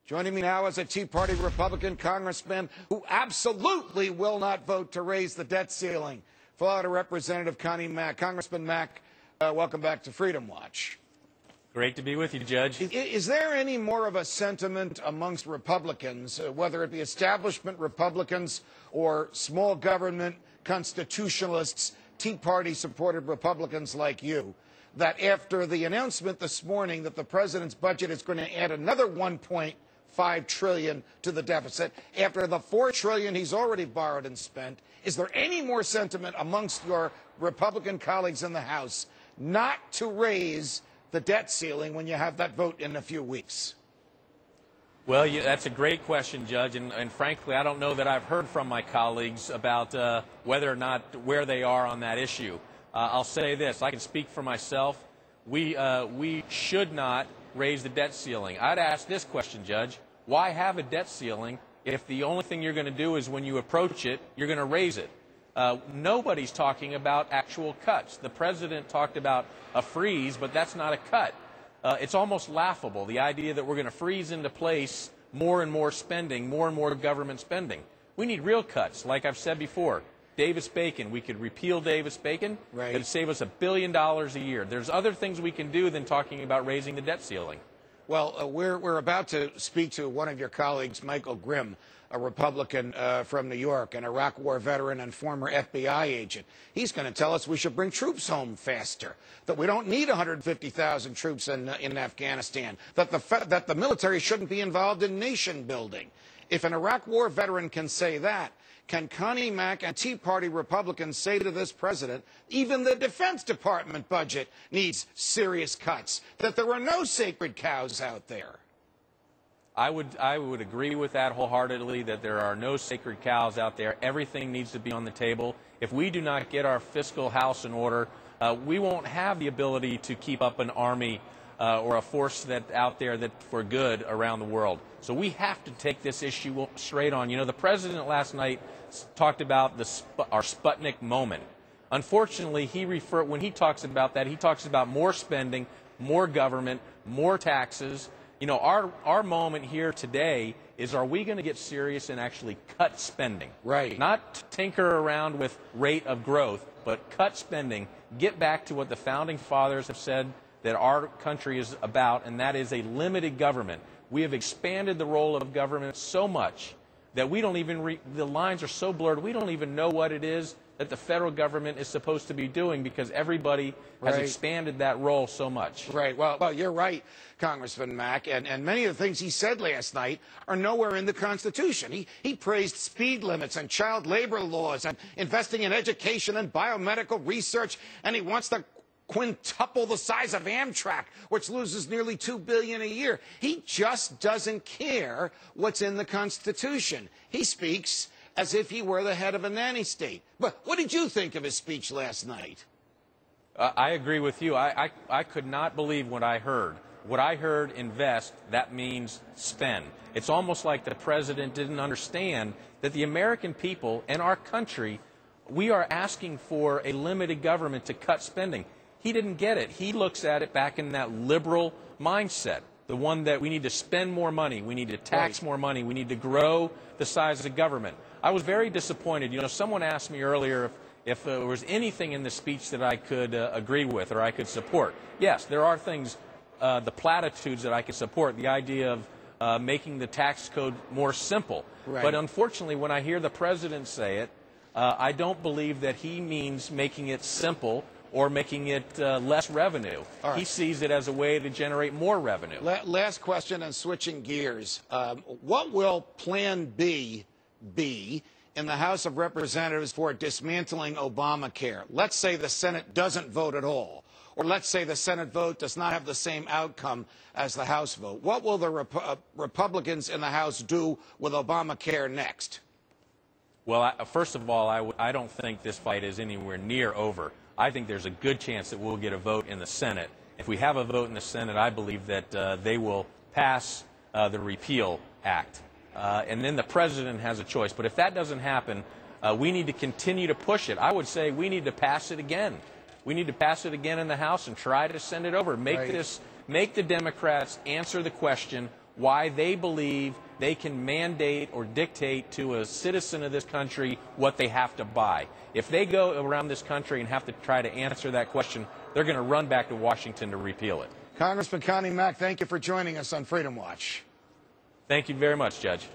Joining me now is a Tea Party Republican congressman who absolutely will not vote to raise the debt ceiling, Florida Representative Connie Mack. Congressman Mack, welcome back to Freedom Watch. Great to be with you, Judge. Is there any more of a sentiment amongst Republicans, whether it be establishment Republicans or small government constitutionalists, Tea Party-supported Republicans like you, that after the announcement this morning that the president's budget is going to add another $1.5 trillion to the deficit, after the $4 trillion he's already borrowed and spent, is there any more sentiment amongst your Republican colleagues in the House not to raise the debt ceiling when you have that vote in a few weeks? Well, that's a great question, Judge, and frankly, I don't know that I've heard from my colleagues about whether or not where they are on that issue. I'll say this, I can speak for myself. We should not raise the debt ceiling. I'd ask this question, Judge, why have a debt ceiling if the only thing you're going to do is when you approach it, you're going to raise it? Nobody's talking about actual cuts. The president talked about a freeze, but that's not a cut. It's almost laughable, the idea that we're going to freeze into place more and more spending, more and more government spending. We need real cuts, like I've said before. Davis-Bacon, we could repeal Davis-Bacon. Right. It'd save us $1 billion a year. There's other things we can do than talking about raising the debt ceiling. Well, we're about to speak to one of your colleagues, Michael Grimm, a Republican from New York, an Iraq War veteran and former FBI agent. He's going to tell us we should bring troops home faster, that we don't need 150,000 troops in Afghanistan, that the military shouldn't be involved in nation building. If an Iraq War veteran can say that, can Connie Mack and Tea Party Republicans say to this president, even the Defense Department budget needs serious cuts, that there are no sacred cows out there? I would agree with that wholeheartedly, that there are no sacred cows out there. Everything needs to be on the table. If we do not get our fiscal house in order, we won't have the ability to keep up an army or a force that out there that for good around the world. So we have to take this issue straight on. You know, the president last night talked about our Sputnik moment. Unfortunately, when he talks about that, he talks about more spending, more government, more taxes. You know, our moment here today is, are we going to get serious and actually cut spending? Right. Not tinker around with rate of growth, but cut spending. Get back to what the founding fathers have said that our country is about, and that is a limited government. We have expanded the role of government so much that we don't even, the lines are so blurred, we don't even know what it is that the federal government is supposed to be doing, because everybody has expanded that role so much. Right. Well, you're right, Congressman Mack, and many of the things he said last night are nowhere in the Constitution. He praised speed limits and child labor laws and investing in education and biomedical research, and he wants to quintuple the size of Amtrak, which loses nearly $2 billion a year. He just doesn't care what's in the Constitution. He speaks as if he were the head of a nanny state. But what did you think of his speech last night? I agree with you. I could not believe what I heard. What I heard, invest, that means spend. It's almost like the president didn't understand that the American people and our country, we are asking for a limited government to cut spending. He didn't get it. He looks at it back in that liberal mindset, the one that we need to spend more money, we need to tax more money, we need to grow the size of the government. I was very disappointed. You know, someone asked me earlier if there was anything in the speech that I could agree with or I could support. Yes, there are things, the platitudes that I could support, the idea of making the tax code more simple. Right. But unfortunately, when I hear the president say it, I don't believe that he means making it simple or making it less revenue. Right. He sees it as a way to generate more revenue. Last question, and switching gears. What will Plan B be in the House of Representatives for dismantling Obamacare? Let's say the Senate doesn't vote at all, or let's say the Senate vote does not have the same outcome as the House vote. What will the Republicans in the House do with Obamacare next? Well, first of all, I don't think this fight is anywhere near over. I think there's a good chance that we'll get a vote in the Senate. If we have a vote in the Senate, I believe that they will pass the Repeal Act. And then the president has a choice. But if that doesn't happen, we need to continue to push it. I would say we need to pass it again. We need to pass it again in the House and try to send it over. Make the Democrats answer the question, why they believe they can mandate or dictate to a citizen of this country what they have to buy. If they go around this country and have to try to answer that question, they're going to run back to Washington to repeal it. Congressman Connie Mack, thank you for joining us on Freedom Watch. Thank you very much, Judge.